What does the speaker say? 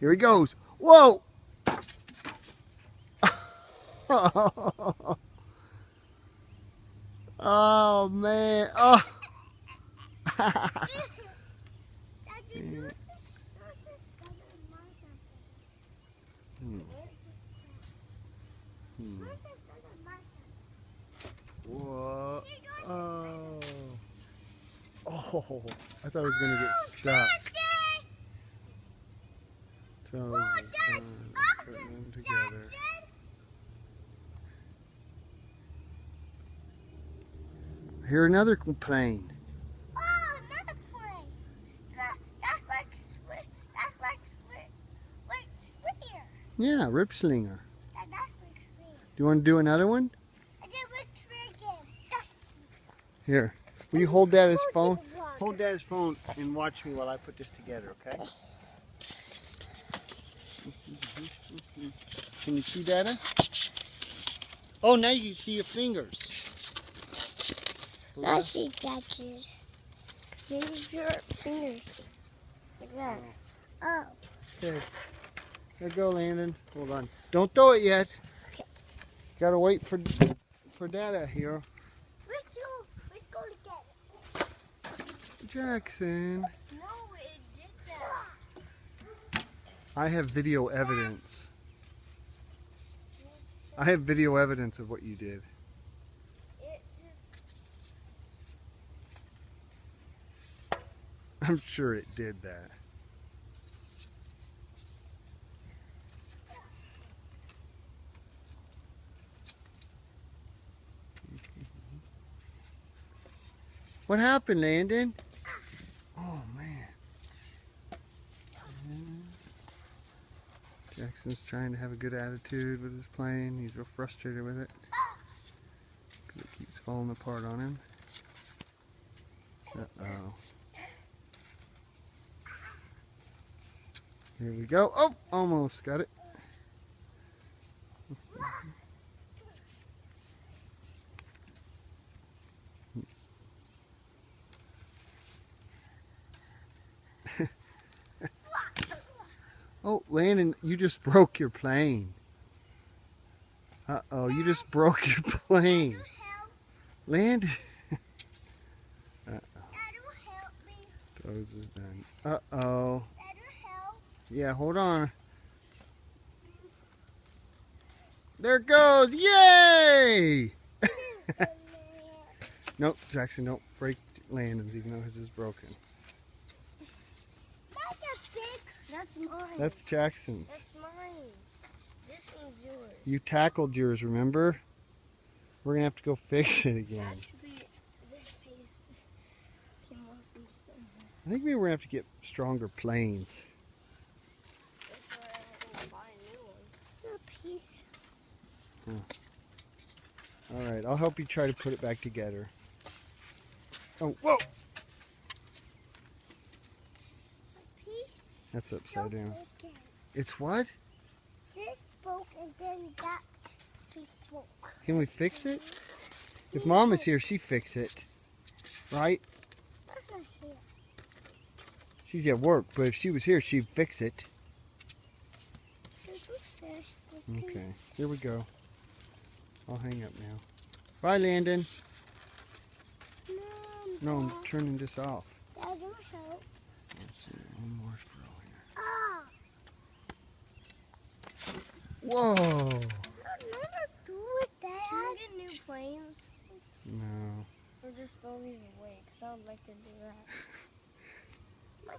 Here he goes. Whoa! Oh man! Oh. Whoa! Oh! Oh! I thought I was gonna get stuck. So putting them together. Here another plane. Oh, another plane. That's like Swinger. Yeah, rip slinger. That's like Swinger. Do you want to do another one? I did Rip Slinger. Here. Will you hold Dad's phone? Hold Dad's phone and watch me while I put this together, okay? Can you see Dada? Oh, now you can see your fingers. I see Dad. Use your fingers. Like that. Oh. Okay. There you go, Landon. Hold on. Don't throw it yet. Okay. Gotta wait for Dada here. Let's go together. Jackson. No, it did that. I have video evidence. I have video evidence of what you did. It just... I'm sure it did that. What happened, Landon? Oh, man. Jackson's trying to have a good attitude with his plane. He's real frustrated with it because it keeps falling apart on him. Uh-oh. Here we go. Oh, almost got it. Oh, Landon, you just broke your plane. Uh-oh, you just broke your plane. Landon. Uh-oh. That'll help me. Toes is done. Uh-oh. That'll help. Yeah, hold on. There it goes. Yay! Nope, Jackson, don't break Landon's even though his is broken. That's a big. That's mine. That's Jackson's. That's mine. This one's yours. You tackled yours, remember? We're going to have to go fix it again. Actually, this piece came off from somewhere. I think maybe we're going to have to get stronger planes. That's why I have to buy a new one. A piece. All right, I'll help you try to put it back together. Oh, whoa! A piece. That's upside down. Again. It's what? This broke and then that piece broke. Can we fix it? If Mom is here, she'd fix it. Right? That's not here. She's at work, but if she was here, she'd fix it. This is fish. This piece. Okay, here we go. I'll hang up now. Bye, Landon. No, I'm turning this off. That'll help. Let's see, one more throw here. Ah! Whoa! I'll never do it, Dad. Can we get new planes? No. Or just throw these away? Because I would like to do that. My